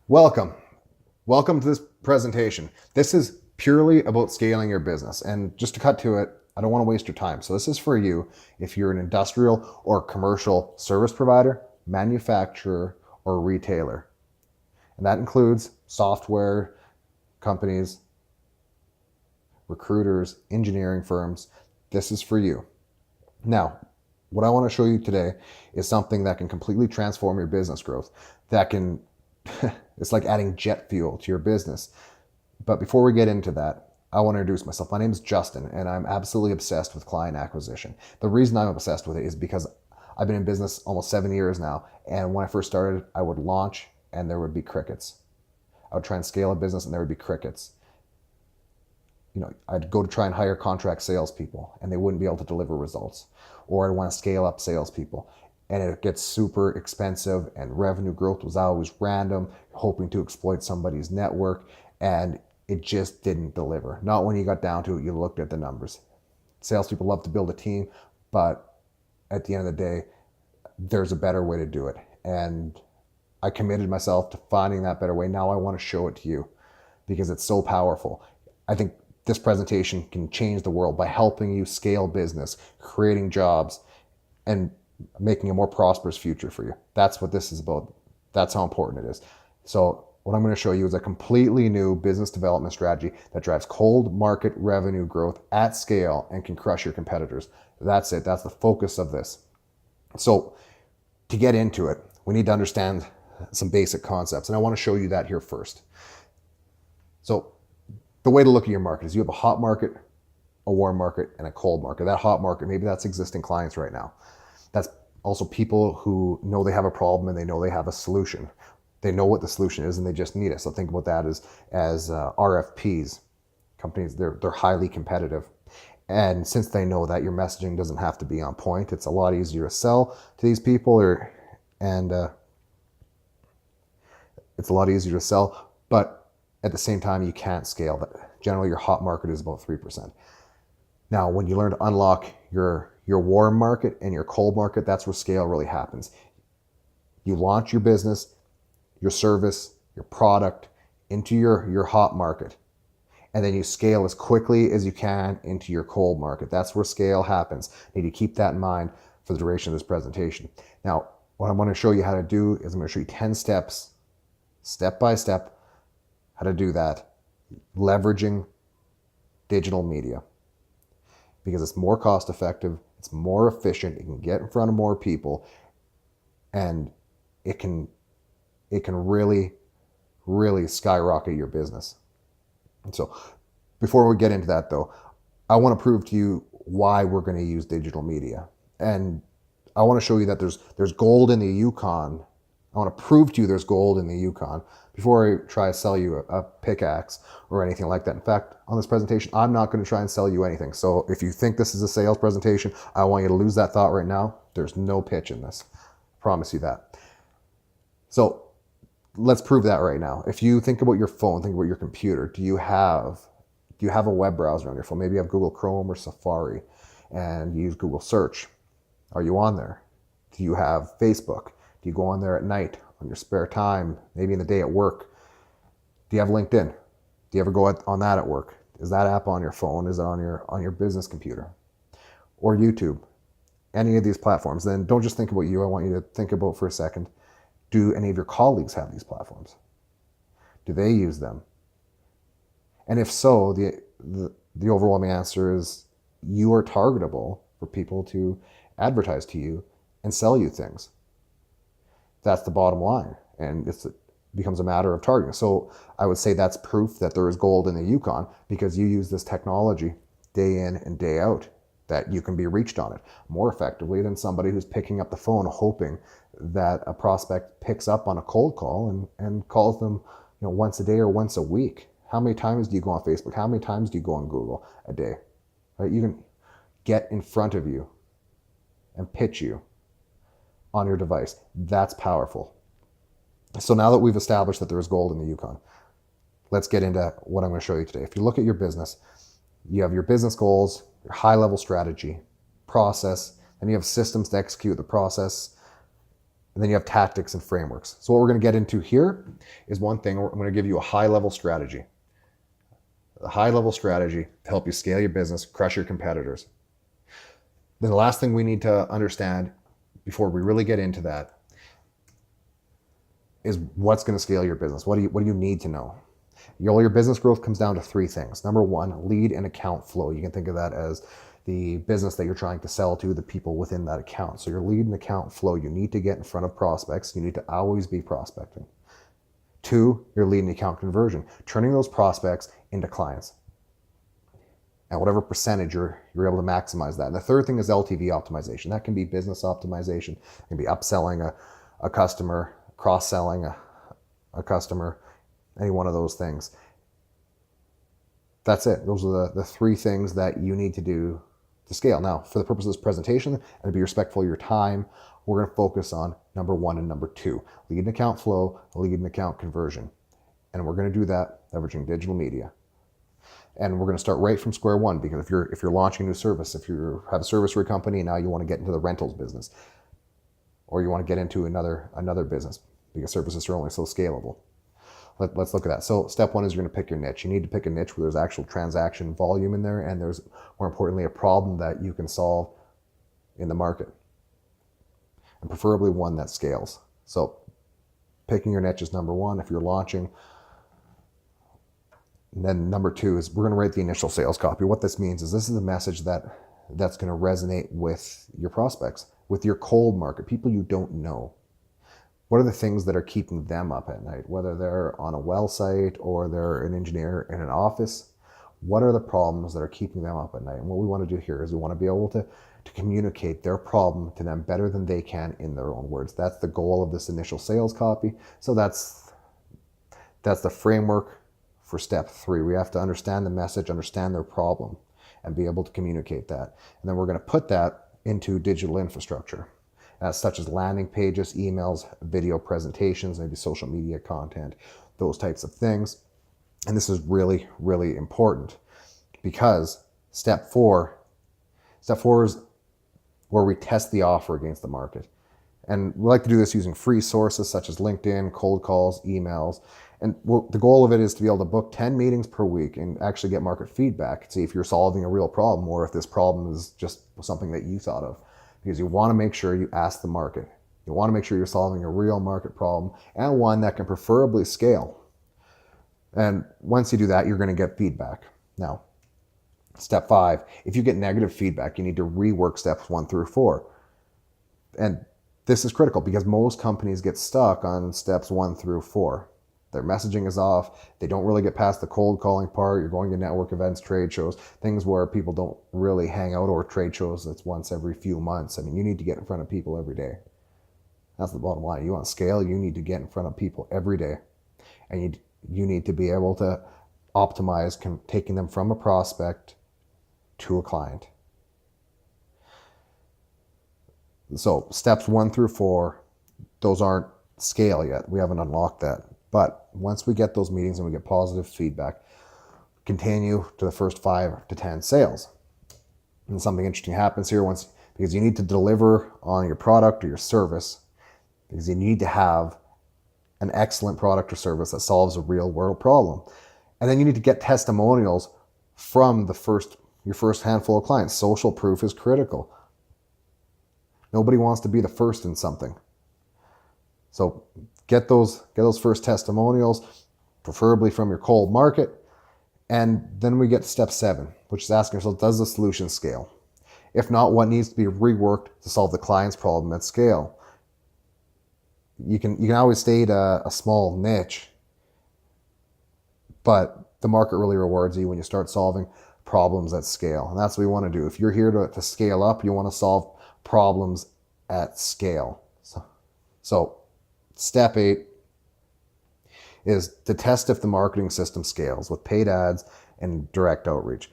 Welcome. Welcome to this presentation. This is purely about scaling your business. And just to cut to it, I don't want to waste your time. So this is for you if you're an industrial or commercial service provider, manufacturer, or retailer. And that includes software companies, recruiters, engineering firms. This is for you. Now, what I want to show you today is something that can completely transform your business growth. That can it's like adding jet fuel to your business. But before we get into that, I want to introduce myself. My name is Justin, and I'm absolutely obsessed with client acquisition. The reason I'm obsessed with it is because I've been in business almost 7 years now. And when I first started, I would launch and there would be crickets. I would try and scale a business and there would be crickets. I'd go to try and hire contract salespeople and they wouldn't be able to deliver results. Or I'd want to scale up salespeople and it gets super expensive and revenue growth was always random, hoping to exploit somebody's network, and it just didn't deliver. Not when you got down to it, you looked at the numbers. Salespeople love to build a team, but at the end of the day, there's a better way to do it. And I committed myself to finding that better way. Now I want to show it to you because it's so powerful. I think this presentation can change the world by helping you scale business, creating jobs, and making a more prosperous future for you. That's what this is about. That's how important it is. So what I'm going to show you is a completely new business development strategy that drives cold market revenue growth at scale and can crush your competitors. That's it. That's the focus of this. So to get into it, we need to understand some basic concepts. And I want to show you that here first. So the way to look at your market is you have a hot market, a warm market, and a cold market. That hot market, maybe that's existing clients right now. That's also people who know they have a problem and they know they have a solution. They know what the solution is and they just need it. So think about that as RFPs. Companies, they're highly competitive. And since they know that, your messaging doesn't have to be on point. It's a lot easier to sell to these people, it's a lot easier to sell. But at the same time, you can't scale that. Generally, your hot market is about 3%. Now, when you learn to unlock your warm market and your cold market, that's where scale really happens. You launch your business, your service, your product into your hot market, and then you scale as quickly as you can into your cold market. That's where scale happens. You need to keep that in mind for the duration of this presentation. Now, what I'm going to show you how to do is I'm going to show you 10 steps, step by step, how to do that, leveraging digital media. Because it's more cost effective, it's more efficient, it can get in front of more people, and it can really, really skyrocket your business. And so before we get into that though, I want to prove to you why we're going to use digital media. And I want to show you that there's gold in the Yukon. I want to prove to you there's gold in the Yukon before I try to sell you a pickaxe or anything like that. In fact, on this presentation, I'm not going to try and sell you anything. So if you think this is a sales presentation, I want you to lose that thought right now. There's no pitch in this. I promise you that. So let's prove that right now. If you think about your phone, think about your computer, do you have a web browser on your phone? Maybe you have Google Chrome or Safari and you use Google Search. Are you on there? Do you have Facebook? Do you go on there at night, on your spare time, maybe in the day at work? Do you have LinkedIn? Do you ever go on that at work? Is that app on your phone? Is it on your business computer? Or YouTube? Any of these platforms. Then don't just think about you. I want you to think about for a second, do any of your colleagues have these platforms? Do they use them? And if so, the overwhelming answer is you are targetable for people to advertise to you and sell you things. That's the bottom line. And it becomes a matter of targeting. So I would say that's proof that there is gold in the Yukon because you use this technology day in and day out, that you can be reached on it more effectively than somebody who's picking up the phone hoping that a prospect picks up on a cold call and calls them once a day or once a week. How many times do you go on Facebook? How many times do you go on Google a day? Right? You can get in front of you and pitch you on your device. That's powerful. So now that we've established that there is gold in the Yukon, let's get into what I'm going to show you today. If you look at your business, you have your business goals, your high-level strategy, process, and you have systems to execute the process, And then you have tactics and frameworks. So what we're going to get into here is one thing. I'm going to give you a high-level strategy. A high-level strategy to help you scale your business, crush your competitors. Then the last thing we need to understand before we really get into that is what's going to scale your business. What do you need to know? Your business growth comes down to three things. Number one, lead and account flow. You can think of that as the business that you're trying to sell to, the people within that account. So your lead and account flow, you need to get in front of prospects. You need to always be prospecting. Two, your lead and account conversion, turning those prospects into clients. And whatever percentage you're able to maximize that. And the third thing is LTV optimization. That can be business optimization. It can be upselling a customer, cross-selling a customer, any one of those things. That's it. Those are the three things that you need to do to scale. Now, for the purpose of this presentation, and to be respectful of your time, we're going to focus on number one and number two, lead and account flow, lead and account conversion. And we're going to do that leveraging digital media. And we're going to start right from square one, because if you're launching a new service, if you have a service for a company and now you want to get into the rentals business, or you want to get into another business, because services are only so scalable. Let's look at that. So step one is you're going to pick your niche. You need to pick a niche where there's actual transaction volume in there, and there's, more importantly, a problem that you can solve in the market, and preferably one that scales. So picking your niche is number one if you're launching. And then number two is we're going to write the initial sales copy. What this means is this is the message that's going to resonate with your prospects, with your cold market, people you don't know. What are the things that are keeping them up at night? Whether they're on a well site or they're an engineer in an office, what are the problems that are keeping them up at night? And what we want to do here is we want to be able to communicate their problem to them better than they can in their own words. That's the goal of this initial sales copy. So that's the framework for step three. We have to understand the message, understand their problem, and be able to communicate that. And then we're going to put that into digital infrastructure, such as landing pages, emails, video presentations, maybe social media content, those types of things. And this is really, really important, because step four is where we test the offer against the market. And we like to do this using free sources such as LinkedIn, cold calls, emails. And the goal of it is to be able to book 10 meetings per week and actually get market feedback, see if you're solving a real problem or if this problem is just something that you thought of. Because you want to make sure you ask the market. You want to make sure you're solving a real market problem, and one that can preferably scale. And once you do that, you're going to get feedback. Now, step five, if you get negative feedback, you need to rework steps 1 through 4. And this is critical because most companies get stuck on steps 1 through 4. Their messaging is off. They don't really get past the cold calling part. You're going to network events, trade shows, things where people don't really hang out, or trade shows that's once every few months. I mean, you need to get in front of people every day. That's the bottom line. You want to scale, you need to get in front of people every day. And you need to be able to optimize taking them from a prospect to a client. So steps 1 through 4, those aren't scale yet. We haven't unlocked that. But once we get those meetings and we get positive feedback, continue to the first 5 to 10 sales. And something interesting happens here because you need to deliver on your product or your service, because you need to have an excellent product or service that solves a real world problem. And then you need to get testimonials from your first handful of clients. Social proof is critical. Nobody wants to be the first in something. So get those first testimonials, preferably from your cold market. And then we get to step 7, which is asking ourselves, does the solution scale? If not, what needs to be reworked to solve the client's problem at scale? You can always state a small niche, but the market really rewards you when you start solving problems at scale. And that's what we want to do. If you're here to scale up, you want to solve problems at scale. So step 8 is to test if the marketing system scales with paid ads and direct outreach.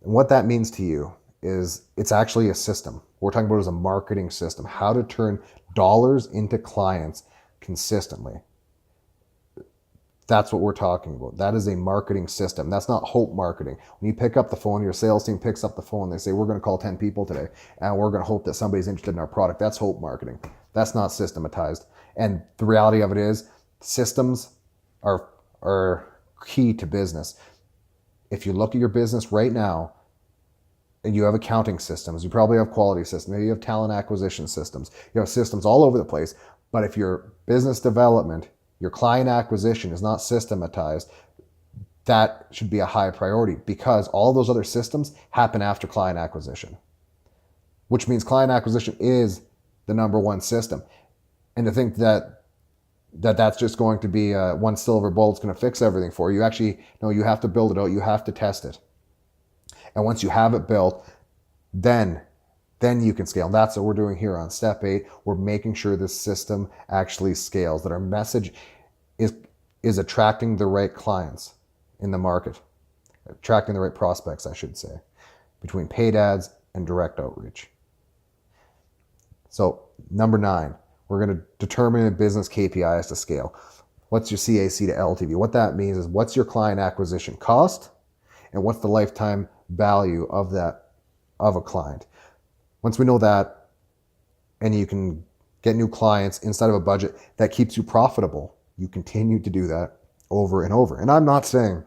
And what that means to you is it's actually a system. What we're talking about is a marketing system, how to turn dollars into clients consistently. That's what we're talking about. That is a marketing system. That's not hope marketing. When you pick up the phone, your sales team picks up the phone, they say, we're going to call 10 people today, and we're going to hope that somebody's interested in our product. That's hope marketing. That's not systematized. And the reality of it is systems are key to business. If you look at your business right now and you have accounting systems, you probably have quality systems, maybe you have talent acquisition systems, you have systems all over the place. But if your business development, your client acquisition is not systematized, that should be a high priority, because all those other systems happen after client acquisition, which means client acquisition is the number one system. And to think that's just going to be one silver bullet's going to fix everything for you. Actually, no, you have to build it out. You have to test it. And once you have it built, then you can scale. That's what we're doing here on step 8. We're making sure this system actually scales, that our message is attracting the right clients in the market, attracting the right prospects, I should say, between paid ads and direct outreach. So number 9, we're going to determine a business KPIs to scale. What's your CAC to LTV? What that means is what's your client acquisition cost and what's the lifetime value of a client. Once we know that, and you can get new clients inside of a budget that keeps you profitable, you continue to do that over and over. And I'm not saying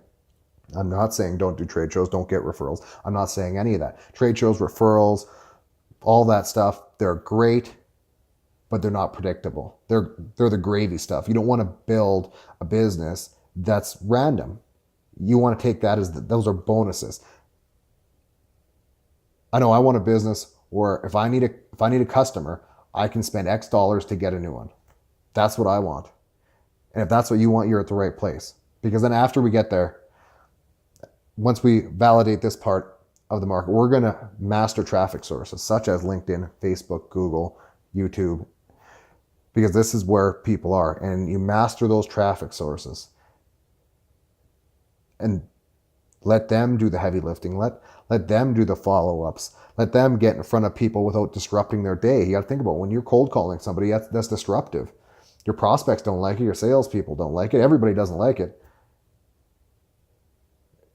don't do trade shows, don't get referrals. I'm not saying any of that. Trade shows, referrals, all that stuff, they're great, but they're not predictable. They're the gravy stuff. You don't want to build a business that's random. You want to take that as those are bonuses. I know I want a business where if I need a customer, I can spend X dollars to get a new one. That's what I want. And if that's what you want, you're at the right place. Because then after we get there, once we validate this part of the market, we're going to master traffic sources such as LinkedIn, Facebook, Google, YouTube, because this is where people are. And you master those traffic sources and let them do the heavy lifting. Let them do the follow-ups. Let them get in front of people without disrupting their day. You got to think about when you're cold calling somebody, that's disruptive. Your prospects don't like it. Your salespeople don't like it. Everybody doesn't like it.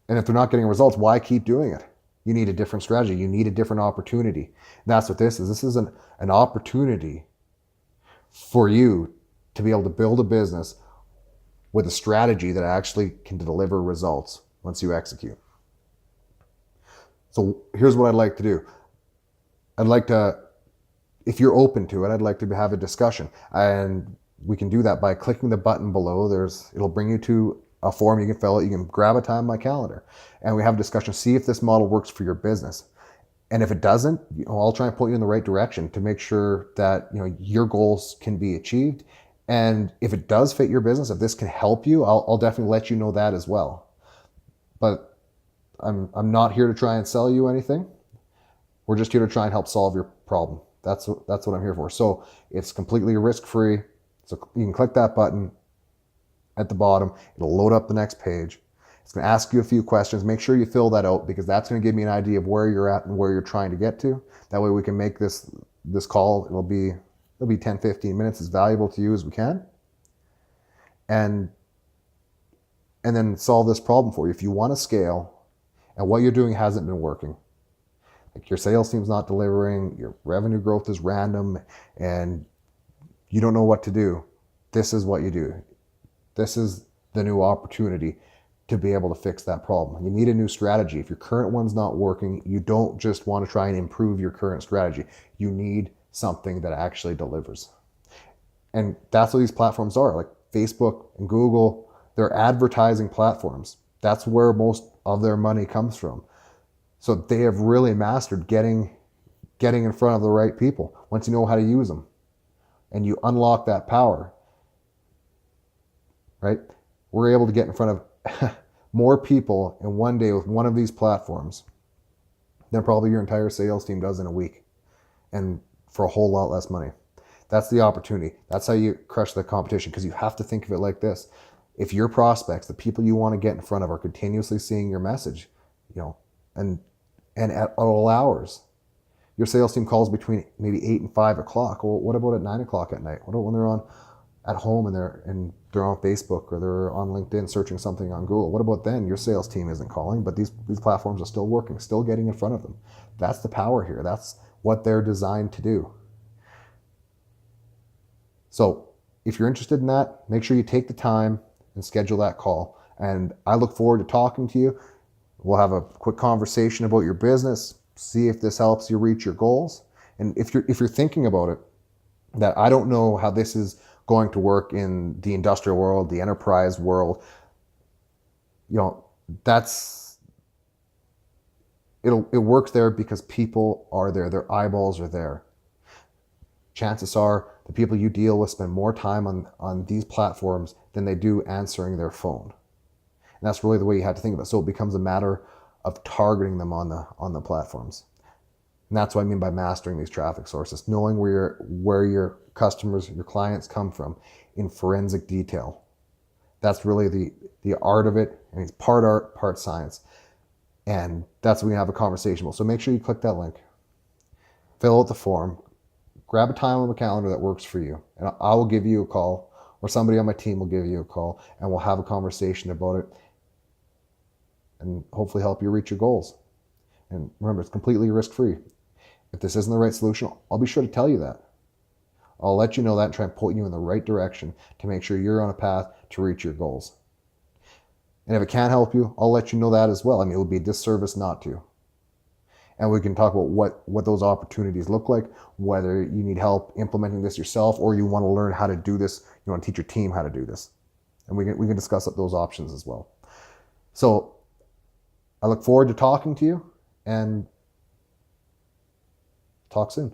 And if they're not getting results, why keep doing it? You need a different strategy. You need a different opportunity. And that's what this is. This is an opportunity for you to be able to build a business with a strategy that actually can deliver results once you execute. So here's what I'd like to do. I'd like to, if you're open to it, I'd like to have a discussion. And we can do that by clicking the button below. It'll bring you to a form you can fill out. You can grab a time on my calendar. And we have a discussion. See if this model works for your business. And if it doesn't, I'll try and point you in the right direction to make sure that your goals can be achieved. And if it does fit your business, if this can help you, I'll definitely let you know that as well. But I'm not here to try and sell you anything. We're just here to try and help solve your problem. That's what I'm here for. So it's completely risk-free. So you can click that button at the bottom. It'll load up the next page. It's going to ask you a few questions. Make sure you fill that out because that's going to give me an idea of where you're at and where you're trying to get to. That way we can make this call. It'll be 10, 15 minutes, as valuable to you as we can. And then solve this problem for you. If you want to scale and what you're doing hasn't been working, like your sales team's not delivering, your revenue growth is random, and you don't know what to do, this is what you do. This is the new opportunity to be able to fix that problem. You need a new strategy. If your current one's not working, you don't just want to try and improve your current strategy. You need something that actually delivers. And that's what these platforms are. Like Facebook and Google, they're advertising platforms. That's where most of their money comes from. So they have really mastered getting in front of the right people once you know how to use them. And you unlock that power, right? We're able to get in front of more people in one day with one of these platforms than probably your entire sales team does in a week, and for a whole lot less money. That's the opportunity. That's how you crush the competition, because you have to think of it like this. If your prospects, the people you want to get in front of, are continuously seeing your message, and at all hours, your sales team calls between maybe 8 and 5 o'clock. Well, what about at 9 o'clock at night? What about when they're at home and they're on Facebook or they're on LinkedIn searching something on Google? What about then? Your sales team isn't calling, but these platforms are still working, still getting in front of them. That's the power here. That's what they're designed to do. So if you're interested in that, make sure you take the time and schedule that call. And I look forward to talking to you. We'll have a quick conversation about your business, see if this helps you reach your goals. And if you're thinking about it, that I don't know how this is going to work in the industrial world, the enterprise world, that's it works there because people are there, their eyeballs are there. Chances are the people you deal with spend more time on these platforms than they do answering their phone. And that's really the way you have to think of it. So it becomes a matter of targeting them on the platforms. And that's what I mean by mastering these traffic sources, knowing where your customers, your clients come from in forensic detail. That's really the art of it, and it's part art, part science. And that's what we have a conversation about. So make sure you click that link, fill out the form, grab a time on the calendar that works for you, and I will give you a call, or somebody on my team will give you a call, and we'll have a conversation about it and hopefully help you reach your goals. And remember, it's completely risk-free. If this isn't the right solution, I'll be sure to tell you that. I'll let you know that and try and point you in the right direction to make sure you're on a path to reach your goals. And if it can't help you, I'll let you know that as well. I mean, it would be a disservice not to. And we can talk about what those opportunities look like, whether you need help implementing this yourself or you want to learn how to do this, you want to teach your team how to do this. And we can discuss those options as well. So I look forward to talking to you, and talk soon.